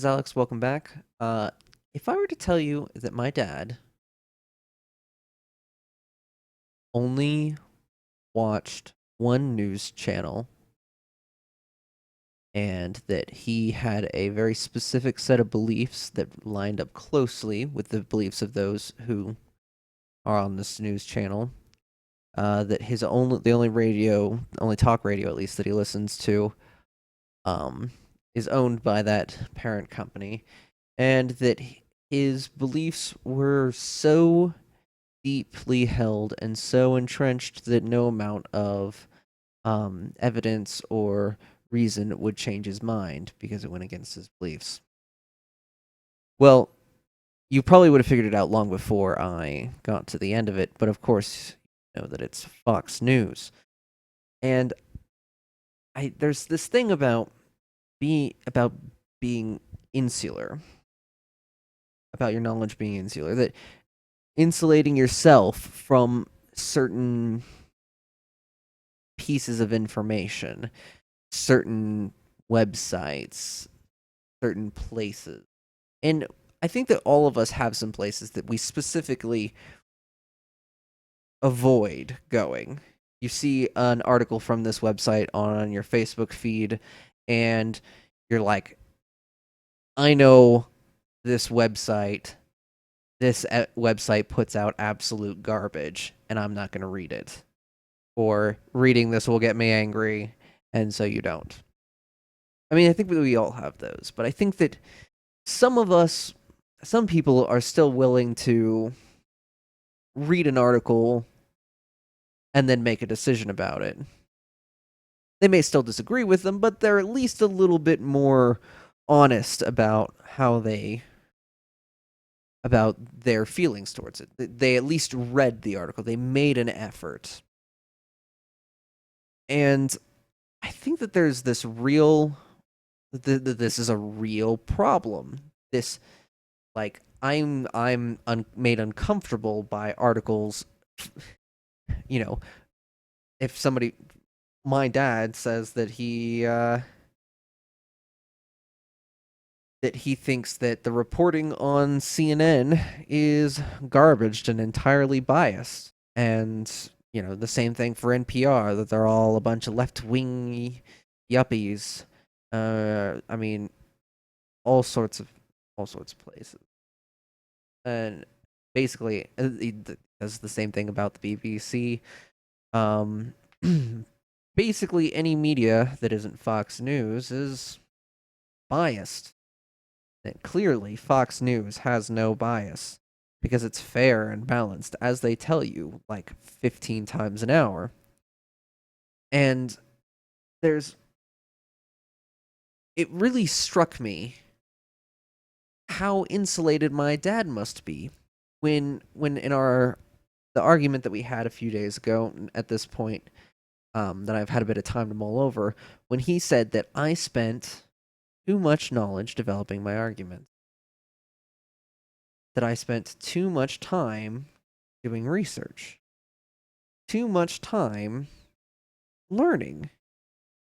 is Alex. Welcome back. If I were to tell you that my dad only watched one news channel and that he had a very specific set of beliefs that lined up closely with the beliefs of those who are on this news channel, that the only talk radio at least that he listens to, um, is owned by that parent company, and that his beliefs were so deeply held and so entrenched that no amount of evidence or reason would change his mind because it went against his beliefs. Well, you probably would have figured it out long before I got to the end of it, but of course, you know that it's Fox News. And there's this thing about being insular, about your knowledge being insular, that insulating yourself from certain pieces of information, certain websites, certain places. And I think that all of us have some places that we specifically avoid going. You see an article from this website on your Facebook feed, and you're like, I know this website. This website puts out absolute garbage, and I'm not going to read it. Or reading this will get me angry, and so you don't. I mean, I think we all have those, but I think that some people are still willing to read an article and then make a decision about it. They may still disagree with them, but they're at least a little bit more honest about about their feelings towards it. They at least read the article. They made an effort. And I think that there's this this is a real problem. This, like, I'm made uncomfortable by articles. You know, if my dad says that he thinks that the reporting on CNN is garbage and entirely biased, and the same thing for NPR, that they're all a bunch of left wing yuppies. I mean, all sorts of places. And basically, he does the same thing about the BBC. Um, basically, any media that isn't Fox News is biased. And clearly, Fox News has no bias because it's fair and balanced, as they tell you like 15 times an hour. And there's it really struck me how insulated my dad must be when in our the argument that we had a few days ago at this point, that I've had a bit of time to mull over, when he said that I spent too much knowledge developing my argument, that I spent too much time doing research, too much time learning.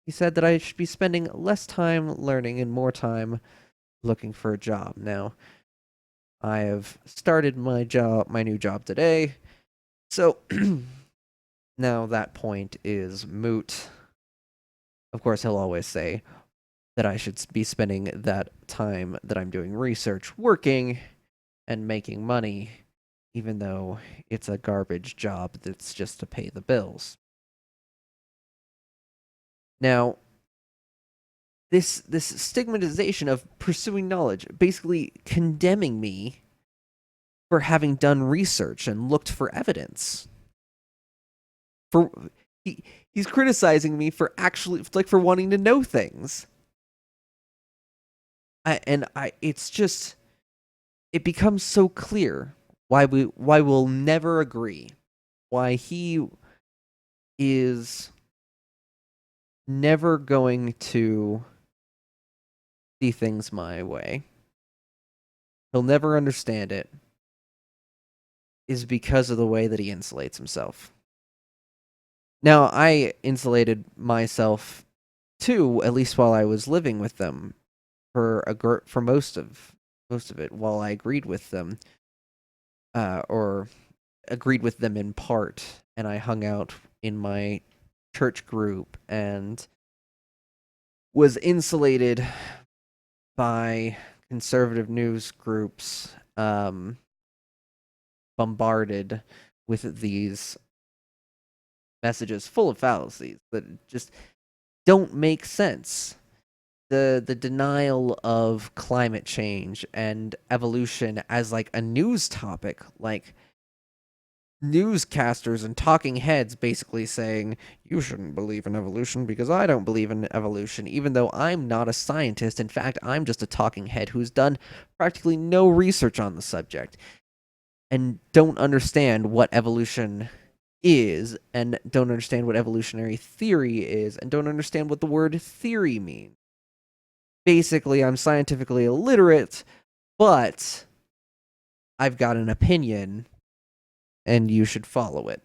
He said that I should be spending less time learning and more time looking for a job. Now, I have started my new job today. So now that point is moot. Of course, he'll always say that I should be spending that time that I'm doing research working and making money, even though it's a garbage job that's just to pay the bills. Now, this stigmatization of pursuing knowledge, basically condemning me for having done research and looked for evidence. For he's criticizing me for actually, like, for wanting to know things. It's just, it becomes so clear why we'll never agree, why he is never going to see things my way. He'll never understand it, is because of the way that he insulates himself. Now, I insulated myself too, at least while I was living with them for most of it. While I agreed with them, or agreed with them in part, and I hung out in my church group and was insulated by conservative news groups, bombarded with these messages full of fallacies that just don't make sense. The denial of climate change and evolution as like a news topic, like newscasters and talking heads basically saying you shouldn't believe in evolution because I don't believe in evolution, even though I'm not a scientist. In fact, I'm just a talking head who's done practically no research on the subject and don't understand what evolution is, and don't understand what evolutionary theory is, and don't understand what the word theory means. Basically, I'm scientifically illiterate, but I've got an opinion and you should follow it.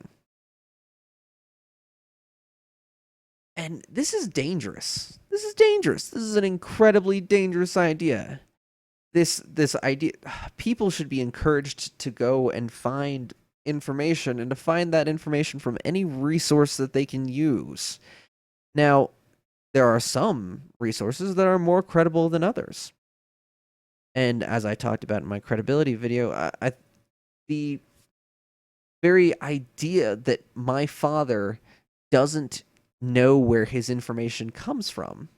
And this is dangerous. This is dangerous. This is an incredibly dangerous idea. This idea, people should be encouraged to go and find information, and to find that information from any resource that they can use. Now, there are some resources that are more credible than others. And as I talked about in my credibility video, the very idea that my father doesn't know where his information comes from.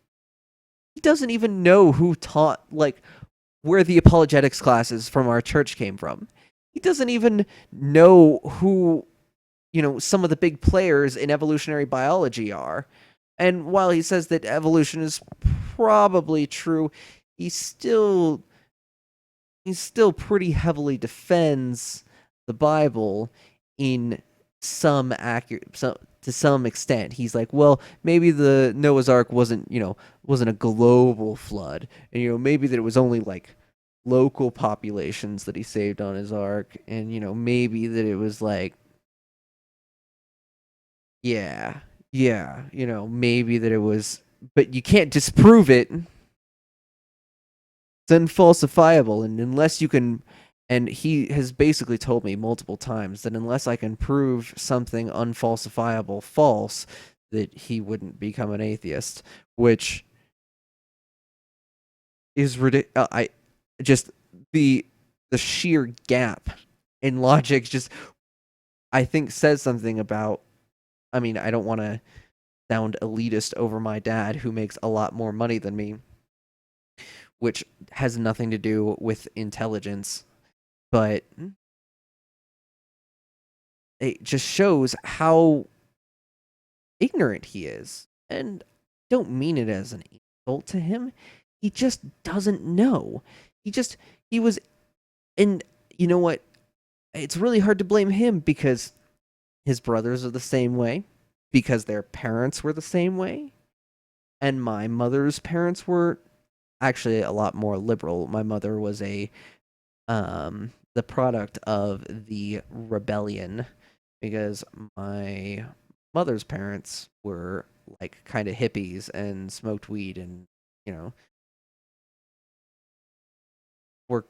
He doesn't even know who taught, like, where the apologetics classes from our church came from. He doesn't even know who, some of the big players in evolutionary biology are. And while he says that evolution is probably true, he still pretty heavily defends the Bible in to some extent. He's like, well, maybe the Noah's Ark wasn't a global flood, and maybe that it was only like local populations that he saved on his ark, and maybe that it was like, yeah, maybe that it was, but you can't disprove it. It's unfalsifiable, and unless you can, and he has basically told me multiple times that unless I can prove something unfalsifiable false, that he wouldn't become an atheist, which is ridiculous. I just the sheer gap in logic just, I think, says something about. I mean, I don't want to sound elitist over my dad, who makes a lot more money than me, which has nothing to do with intelligence, but it just shows how ignorant he is. And don't mean it as an insult to him. He just doesn't know. He was, and you know what? It's really hard to blame him because his brothers are the same way, because their parents were the same way, and my mother's parents were actually a lot more liberal. My mother was the product of the rebellion, because my mother's parents were like kind of hippies and smoked weed, and were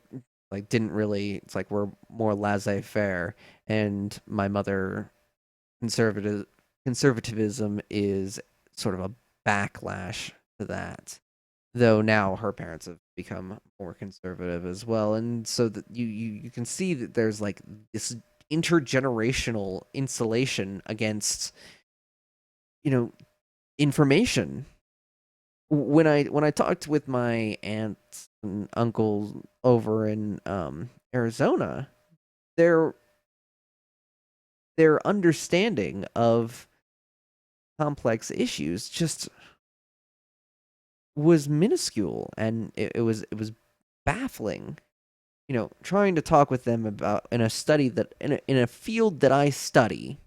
like, didn't really, it's like, we're more laissez-faire. And my mother, conservatism is sort of a backlash to that, though now her parents have become more conservative as well. And so that you can see that there's like this intergenerational insulation against information. When I talked with my aunts and uncles over in Arizona, their understanding of complex issues just was minuscule, and it was baffling. Trying to talk with them about, in a study that in a field that I study,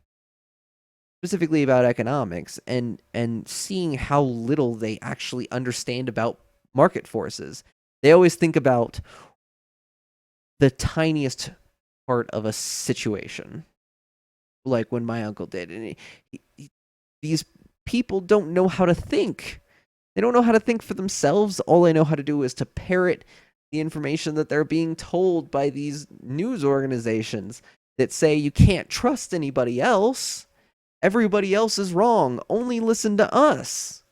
specifically about economics, and seeing how little they actually understand about market forces. They always think about the tiniest part of a situation, like when my uncle did, and these people don't know how to think. They don't know how to think for themselves. All they know how to do is to parrot the information that they're being told by these news organizations that say you can't trust anybody else. Everybody else is wrong. Only listen to us.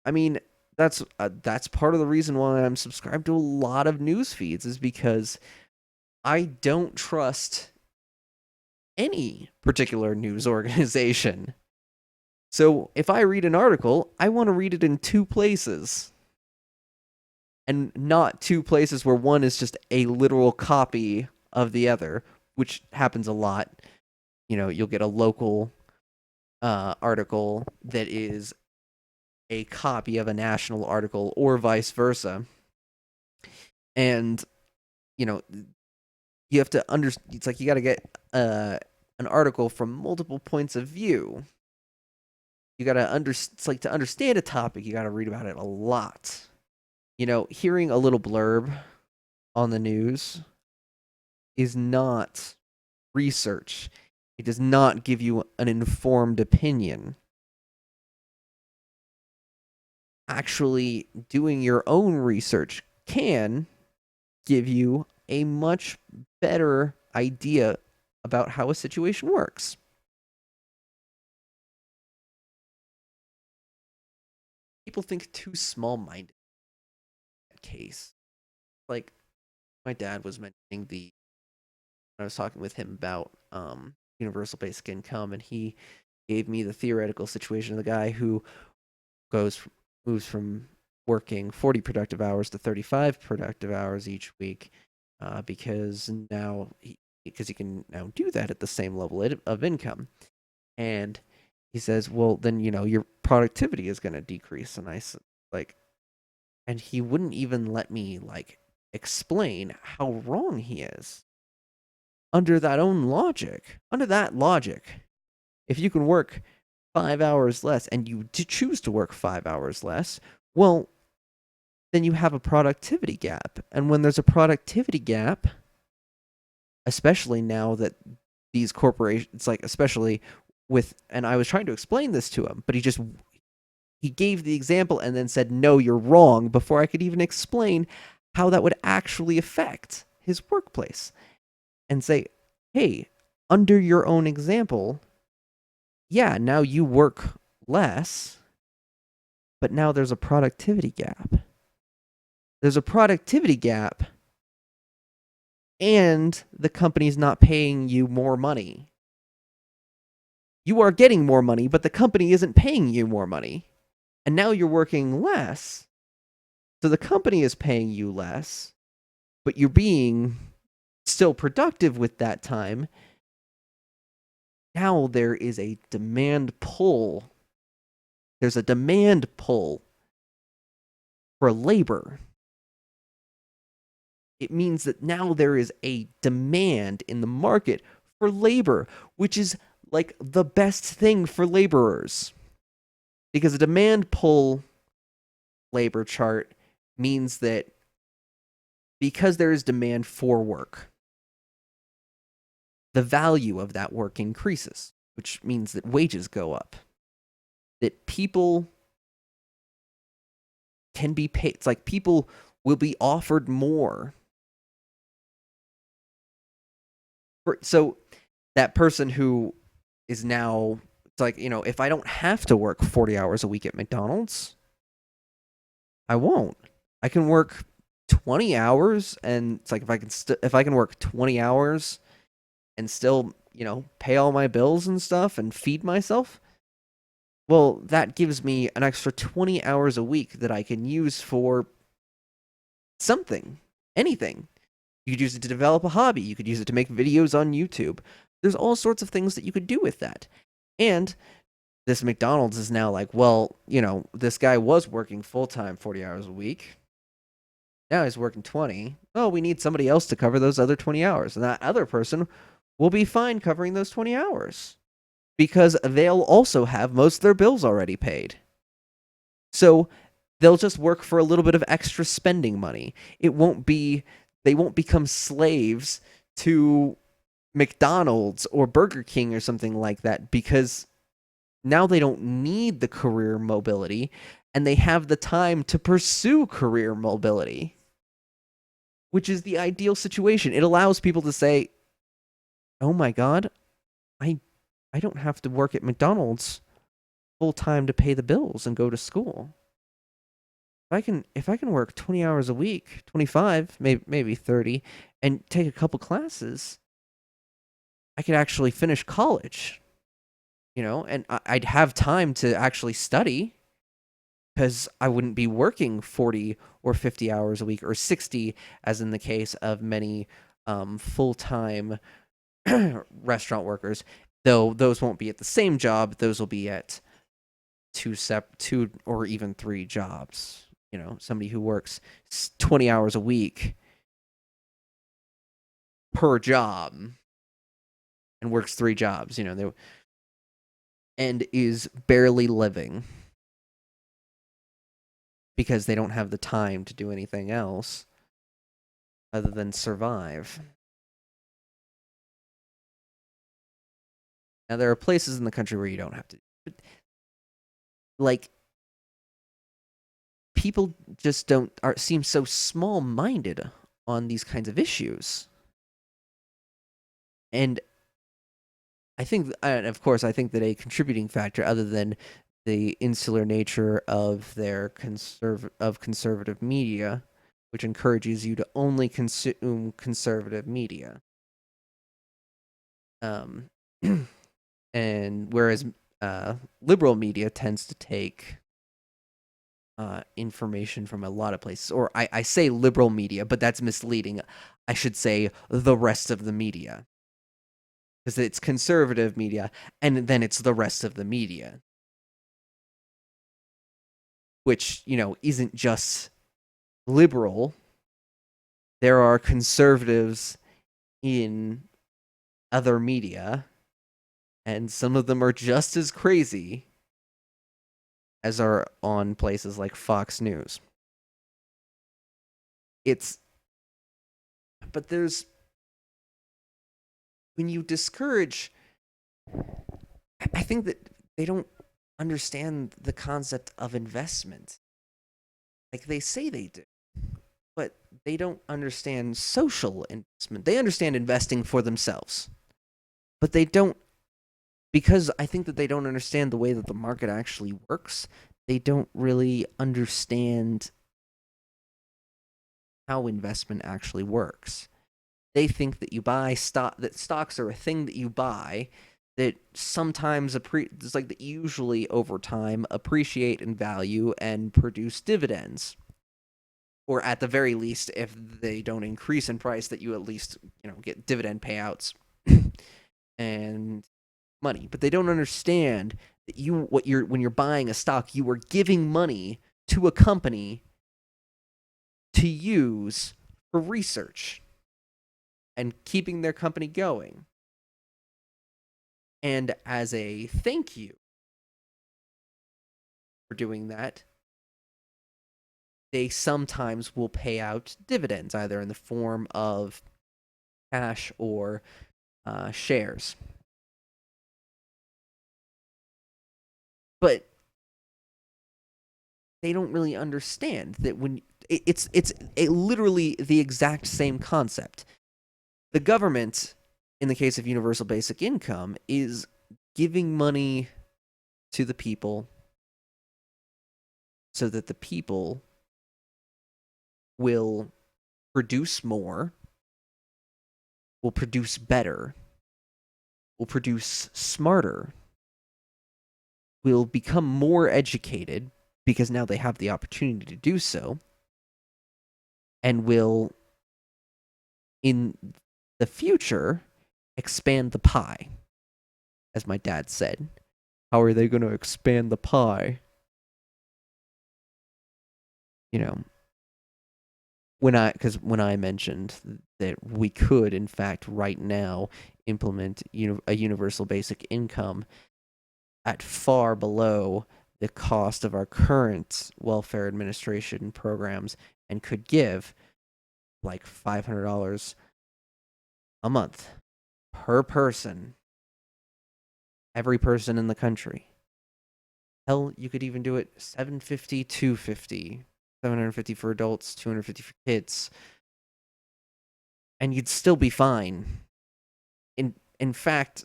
I mean, that's part of the reason why I'm subscribed to a lot of news feeds, is because I don't trust any particular news organization. So if I read an article, I want to read it in two places. And not two places where one is just a literal copy of the other, which happens a lot. You'll get a local article that is a copy of a national article, or vice versa. And, you have to it's like you got to get an article from multiple points of view. You got to it's like, to understand a topic, you got to read about it a lot. Hearing a little blurb on the news is not research. It does not give you an informed opinion. Actually, doing your own research can give you a much better idea about how a situation works. People think too small-minded in that case. Like, my dad was mentioning I was talking with him about universal basic income, and he gave me the theoretical situation of the guy who moves from working 40 productive hours to 35 productive hours each week, because he can now do that at the same level of income. And he says, well, then, your productivity is going to decrease. And I said, and he wouldn't even let me, explain how wrong he is. Under that logic, if you can work 5 hours less and you choose to work 5 hours less, well, then you have a productivity gap. And when there's a productivity gap, especially now that these corporations, especially and I was trying to explain this to him, but he gave the example and then said, no, you're wrong, before I could even explain how that would actually affect his workplace. And say, hey, under your own example, yeah, now you work less, but now there's a productivity gap. There's a productivity gap, and the company's not paying you more money. You are getting more money, but the company isn't paying you more money. And now you're working less, so the company is paying you less, but you're being still productive with that time. Now there is a demand pull. There's a demand pull for labor. It means that now there is a demand in the market for labor, which is like the best thing for laborers. Because a demand pull labor chart means that because there is demand for work, the value of that work increases, which means that wages go up. That people can be paid. It's like people will be offered more. So that person who is now, it's like, if I don't have to work 40 hours a week at McDonald's, I won't. I can work 20 hours, and it's like if I can work 20 hours and still, pay all my bills and stuff and feed myself, well, that gives me an extra 20 hours a week that I can use for something, anything. You could use it to develop a hobby. You could use it to make videos on YouTube. There's all sorts of things that you could do with that. And this McDonald's is now like, well, this guy was working full-time 40 hours a week. Now he's working 20. Oh, we need somebody else to cover those other 20 hours. And that other person will be fine covering those 20 hours because they'll also have most of their bills already paid. So they'll just work for a little bit of extra spending money. They won't become slaves to McDonald's or Burger King or something like that, because now they don't need the career mobility. and they have the time to pursue career mobility, which is the ideal situation. It allows people to say, "Oh my god, I I don't have to work at McDonald's full time to pay the bills and go to school. If I can work 20 hours a week, 25, maybe 30, and take a couple classes, I could actually finish college, and I'd have time to actually study because I wouldn't be working 40 or 50 hours a week or 60, as in the case of many full time restaurant workers. Though those won't be at the same job, those will be at two or even three jobs. Somebody who works 20 hours a week per job and works three jobs, and is barely living because they don't have the time to do anything else other than survive. Now, there are places in the country where you don't have to. But, like, people just seem so small-minded on these kinds of issues. And of course, I think that a contributing factor, other than the insular nature of their conservative media, which encourages you to only consume conservative media, um, and whereas liberal media tends to take information from a lot of places, or I say liberal media, but that's misleading. I should say the rest of the media, because it's conservative media, and then it's the rest of the media, which isn't just liberal. There are conservatives in other media, and some of them are just as crazy as are on places like Fox News. It's but there's when you discourage, I think that they don't understand the concept of investment. Like, they say they do, but they don't understand social investment. They understand investing for themselves, but they don't, because I think that they don't understand the way that the market actually works. They don't really understand how investment actually works. They think that you buy that stocks are a thing that you buy that sometimes it's like that usually over time appreciate in value and produce dividends, or at the very least, if they don't increase in price, that you at least get dividend payouts and money. But they don't understand that when you're buying a stock, you are giving money to a company to use for research and keeping their company going. And as a thank you for doing that, they sometimes will pay out dividends, either in the form of cash or shares. But they don't really understand that when it's literally the exact same concept. The government, in the case of universal basic income, is giving money to the people so that the people will produce more, will produce better, will produce smarter, will become more educated because now they have the opportunity to do so, and will, in the future, expand the pie. As my dad said, how are they going to expand the pie? When I mentioned that we could, in fact, right now implement a universal basic income at far below the cost of our current welfare administration programs, and could give like $500 a month per person, every person in the country. Hell, you could even do it 750, 250, 750 for adults, 250 for kids, and you'd still be fine. In fact,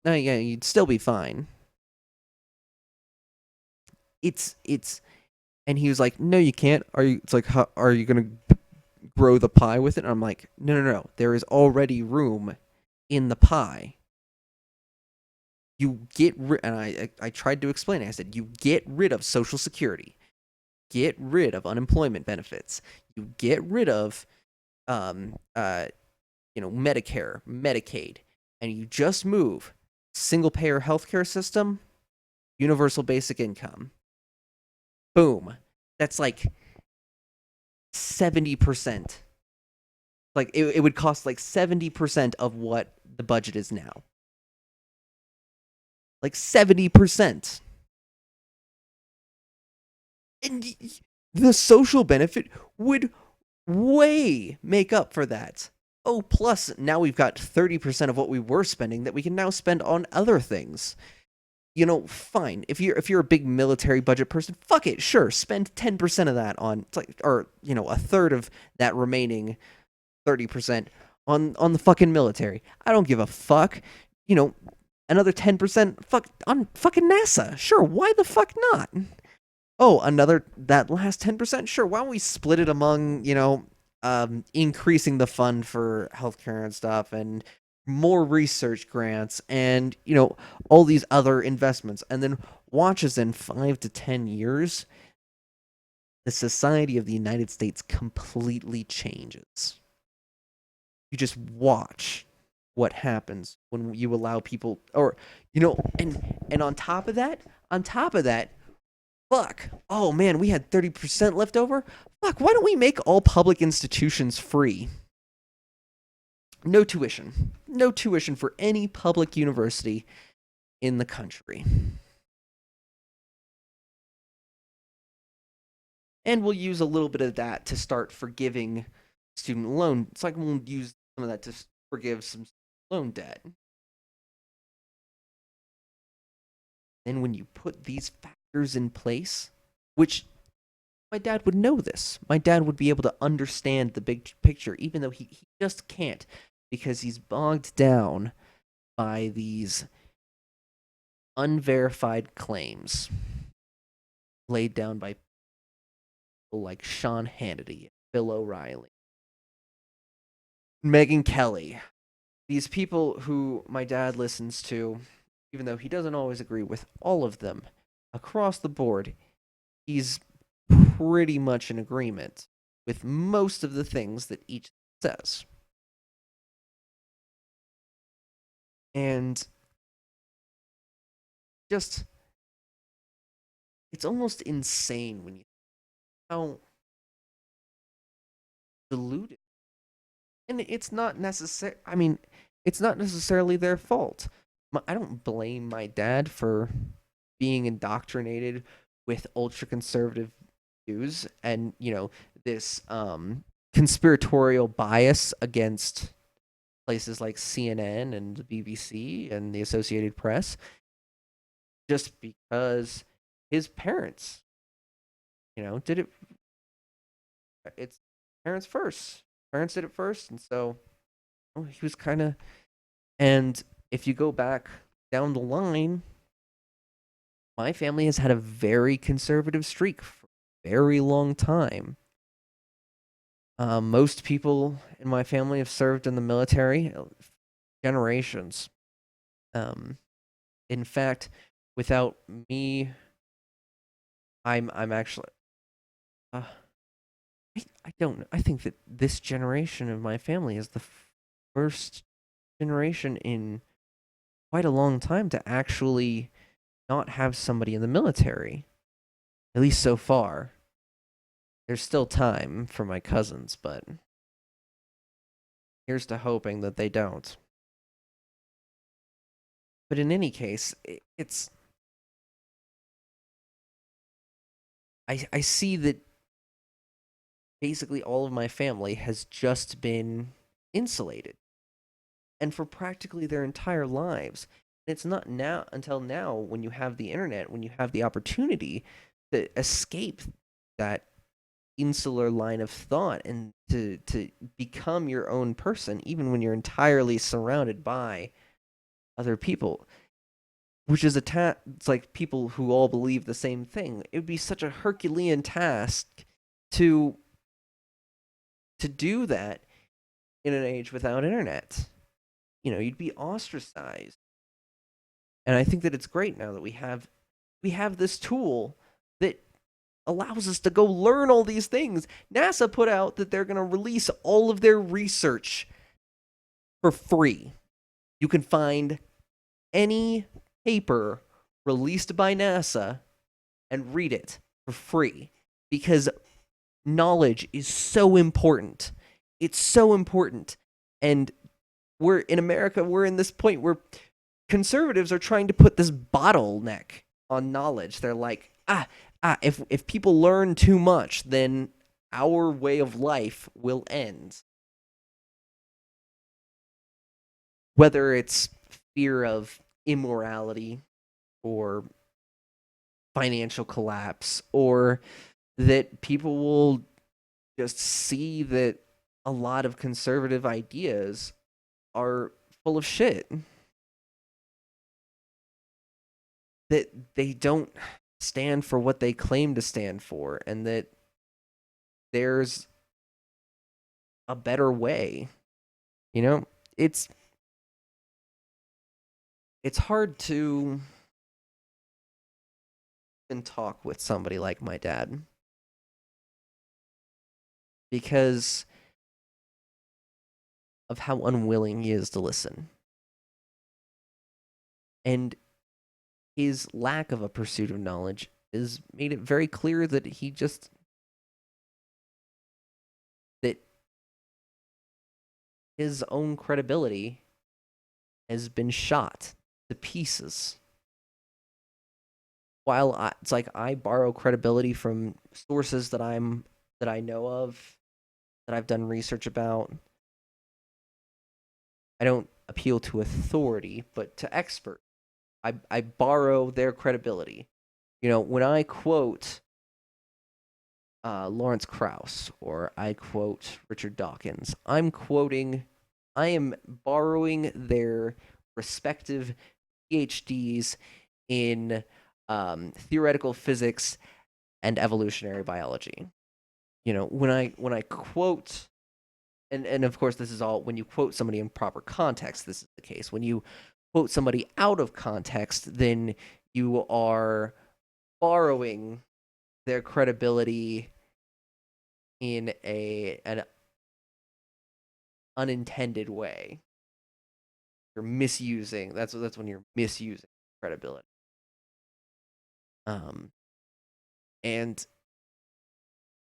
no, yeah, you'd still be fine. It's and he was like, "No, you can't. Are you?" It's like, how, "Are you gonna grow the pie with it?" And I'm like, "No, no, no. There is already room in the pie. You get rid." And I tried to explain it. I said, "You get rid of Social Security, get rid of unemployment benefits, you get rid of um Medicare, Medicaid, and you just move single payer healthcare system, universal basic income. Boom. That's like 70%. Like it would cost like 70% of what the budget is now. Like 70%. And the social benefit would way make up for that. Oh, plus now we've got 30% of what we were spending that we can now spend on other things. Fine. If you're a big military budget person, fuck it, sure, spend 10% of that on, like, or a third of that remaining 30% on the fucking military. I don't give a fuck. You know, Another 10% fuck on fucking NASA. Sure, why the fuck not? Oh, another that last 10%. Sure, why don't we split it among increasing the fund for healthcare and stuff, and more research grants, and all these other investments, and then watch as in 5 to 10 years the society of the United States completely changes. You just watch what happens when you allow people, or and on top of that, fuck. Oh man, we had 30% left over. Fuck, why don't we make all public institutions free? No tuition. No tuition for any public university in the country. And we'll use a little bit of that to start forgiving student loan. It's like we'll use some of that to forgive some loan debt. Then when you put these factors in place, which my dad would know this. My dad would be able to understand the big picture, even though he just can't, because he's bogged down by these unverified claims laid down by people like Sean Hannity, Bill O'Reilly, Megyn Kelly. These people who my dad listens to, even though he doesn't always agree with all of them, across the board, he's pretty much in agreement with most of the things that each says. And just, it's almost insane when you how deluded. And it's not necessary. I mean, it's not necessarily their fault. I don't blame my dad for being indoctrinated with ultra conservative views and this conspiratorial bias against places like CNN and the BBC and the Associated Press, just because his parents did it. It's parents first. Parents did it first, and so he was kind of. And if you go back down the line, my family has had a very conservative streak for a very long time. Most people in my family have served in the military generations. Um, in fact, without me, I'm actually. Uh, I don't know. I think that this generation of my family is the first generation in quite a long time to actually not have somebody in the military. At least so far. There's still time for my cousins, but here's to hoping that they don't. But in any case, it's. I see that basically all of my family has just been insulated. And for practically their entire lives, It's not now until now when you have the internet, when you have the opportunity to escape that insular line of thought and to become your own person, even when you're entirely surrounded by other people, which is it's like people who all believe the same thing. It would be such a Herculean task to to do that in an age without internet. You'd be ostracized. And I think that it's great now that we have this tool that allows us to go learn all these things. NASA put out that they're going to release all of their research for free. You can find any paper released by NASA and read it for free because knowledge is so important. It's so important. And we're in America, we're in this point where conservatives are trying to put this bottleneck on knowledge. They're like, if people learn too much, then our way of life will end. Whether it's fear of immorality or financial collapse, or that people will just see that a lot of conservative ideas are full of shit, that they don't stand for what they claim to stand for, and that there's a better way. You know, it's it's hard to even talk with somebody like my dad because of how unwilling he is to listen. And his lack of a pursuit of knowledge has made it very clear that that his own credibility has been shot to pieces. While it's like I borrow credibility from sources that I know of, that I've done research about. I don't appeal to authority, but to experts. I borrow their credibility. When I quote Lawrence Krauss or I quote Richard Dawkins, I am borrowing their respective PhDs in theoretical physics and evolutionary biology. When I quote, and of course this is all when you quote somebody in proper context. This is the case. When you quote somebody out of context, then you are borrowing their credibility in an unintended way. You're misusing. That's when you're misusing credibility. Um, and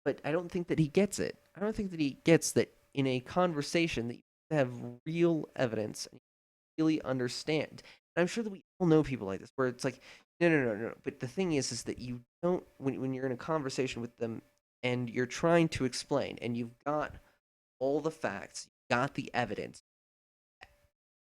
but I don't think that he gets it. I don't think that he gets that in a conversation that you have real evidence and you really understand. And I'm sure that we all know people like this, where it's like, no, no, no, no. But the thing is that you don't when you're in a conversation with them and you're trying to explain, and you've got all the facts, you've got the evidence.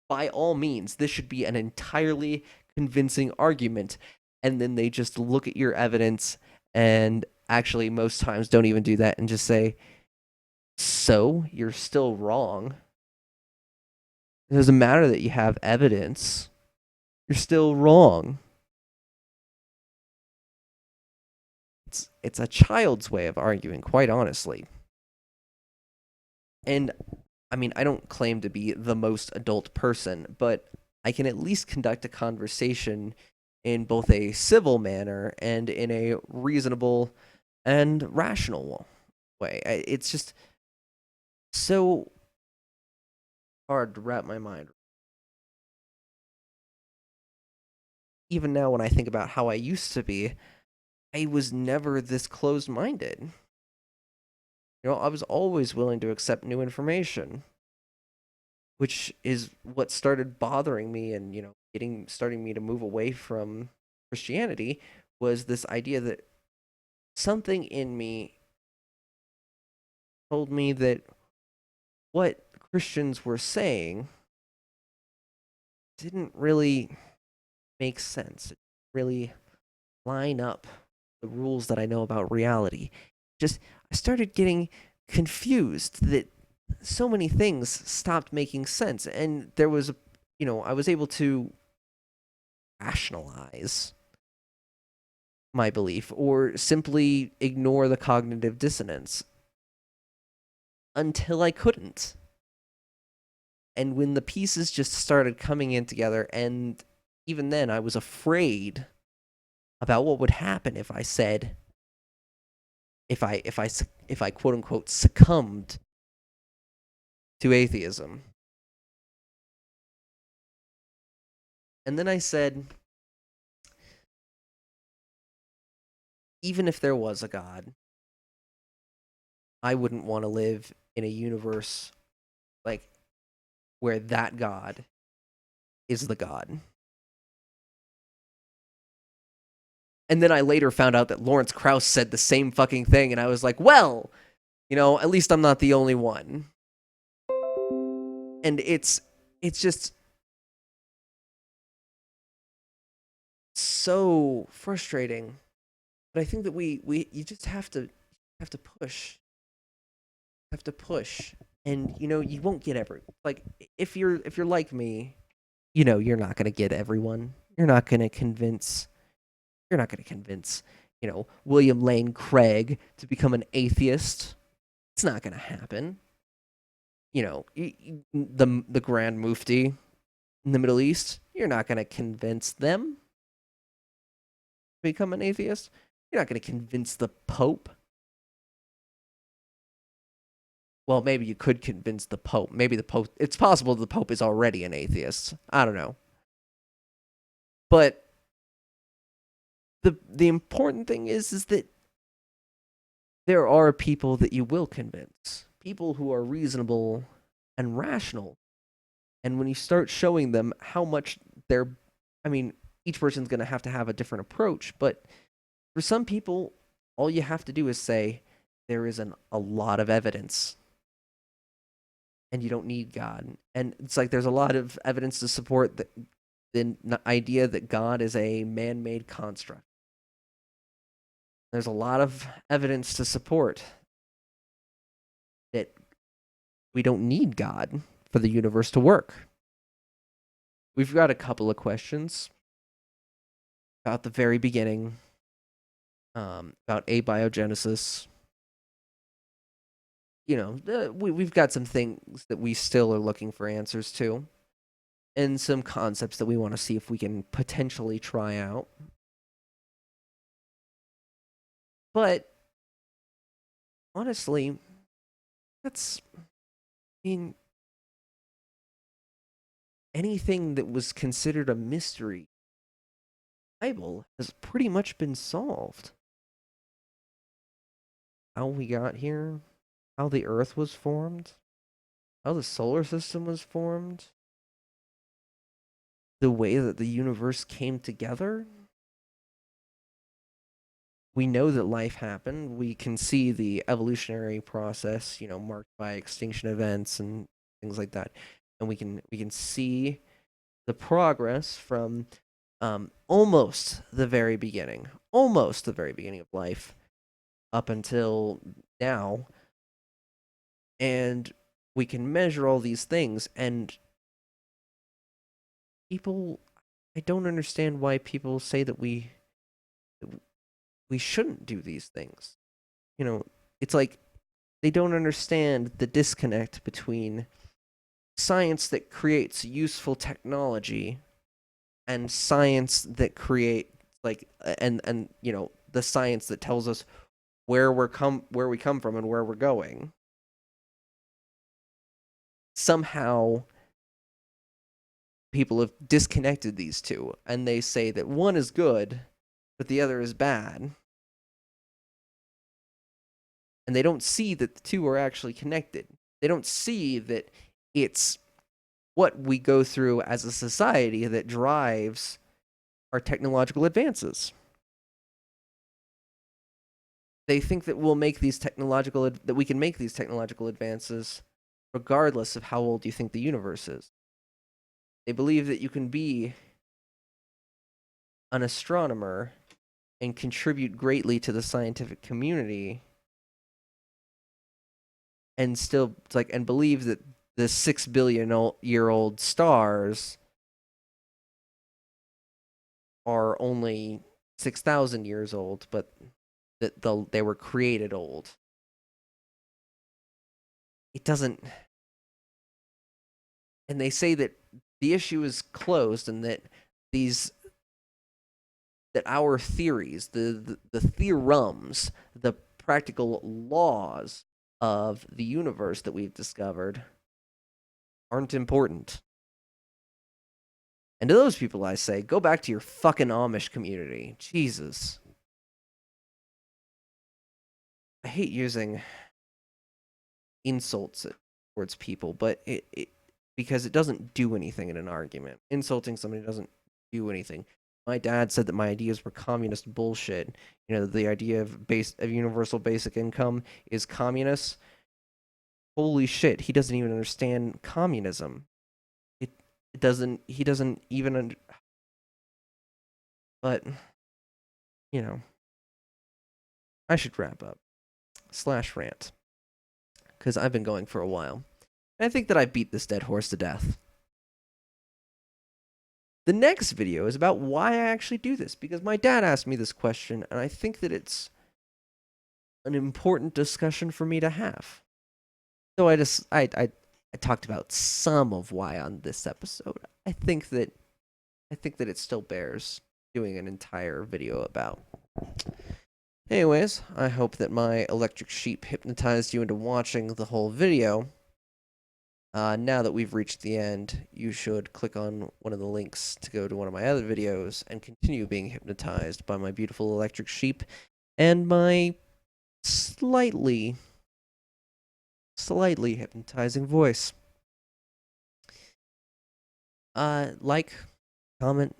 By all means, this should be an entirely convincing argument. And then they just look at your evidence and actually, most times, don't even do that and just say, so you're still wrong. It doesn't matter that you have evidence, you're still wrong. It's a child's way of arguing, quite honestly. And I mean, I don't claim to be the most adult person, but I can at least conduct a conversation in both a civil manner and in a reasonable and rational way. It's just so hard to wrap my mind. Even now, when I think about how I used to be, I was never this closed minded. I was always willing to accept new information, which is what started bothering me and, starting me to move away from Christianity, was this idea that something in me told me that what Christians were saying didn't really make sense. It really line up the rules that I know about reality. Just I started getting confused that so many things stopped making sense, and there was I was able to rationalize my belief or simply ignore the cognitive dissonance until I couldn't. And when the pieces just started coming in together, and even then I was afraid about what would happen if I said, if I quote unquote succumbed to atheism. And then I said, even if there was a God, I wouldn't want to live in a universe like where that God is the God. And then I later found out that Lawrence Krauss said the same fucking thing, and I was like, well, at least I'm not the only one. And it's just so frustrating. But I think that we you just have to push, and you won't get like if you're like me, you're not gonna get everyone. You're not gonna convince William Lane Craig to become an atheist. It's not gonna happen. The Grand Mufti in the Middle East. You're not gonna convince them to become an atheist. You're not gonna convince the Pope. Well, maybe you could convince the Pope. Maybe the Pope. It's possible the Pope is already an atheist. I don't know. But the important thing is that there are people that you will convince. People who are reasonable and rational. And when you start showing them how much they're I mean, each person's going to have a different approach, but for some people all you have to do is say there is a lot of evidence and you don't need God. And it's like there's a lot of evidence to support the idea that God is a man-made construct. There's a lot of evidence to support that we don't need God for the universe to work. We've got a couple of questions about the very beginning, about abiogenesis. We've got some things that we still are looking for answers to, and some concepts that we want to see if we can potentially try out. But honestly, that's I mean anything that was considered a mystery, the Bible has pretty much been solved. How we got here, how the Earth was formed, how the solar system was formed, the way that the universe came together. We know that life happened. We can see the evolutionary process, marked by extinction events and things like that. And we can see the progress from almost the very beginning of life up until now. And we can measure all these things, and people I don't understand why people say that we shouldn't do these things. It's like they don't understand the disconnect between science that creates useful technology and science that create and the science that tells us where we come from and where we're going. Somehow people have disconnected these two, and they say that one is good but the other is bad, and they don't see that the two are actually connected. They don't see that it's what we go through as a society that drives our technological advances. They think that that we can make these technological advances regardless of how old you think the universe is. They believe that you can be an astronomer and contribute greatly to the scientific community and still like and believe that the 6 billion year old stars are only 6,000 years old, but that they were created old. It doesn't, and they say that the issue is closed and that these that our theories, the theorems, the practical laws of the universe that we've discovered aren't important. And to those people, I say, go back to your fucking Amish community. Jesus. I hate using insults towards people, but it because it doesn't do anything in an argument. Insulting somebody doesn't do anything. My dad said that my ideas were communist bullshit. You know, the idea of universal basic income is communist. Holy shit, he doesn't even understand communism. It, it doesn't he doesn't even but you know, I should wrap up. Slash rant. Because I've been going for a while. And I think that I beat this dead horse to death. The next video is about why I actually do this, because my dad asked me this question, and I think that it's an important discussion for me to have. So I talked about some of why on this episode. I think that it still bears doing an entire video about. Anyways, I hope that my electric sheep hypnotized you into watching the whole video. Now that we've reached the end, you should click on one of the links to go to one of my other videos and continue being hypnotized by my beautiful electric sheep and my slightly hypnotizing voice. Like, comment,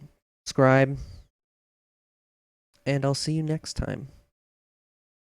subscribe, and I'll see you next time.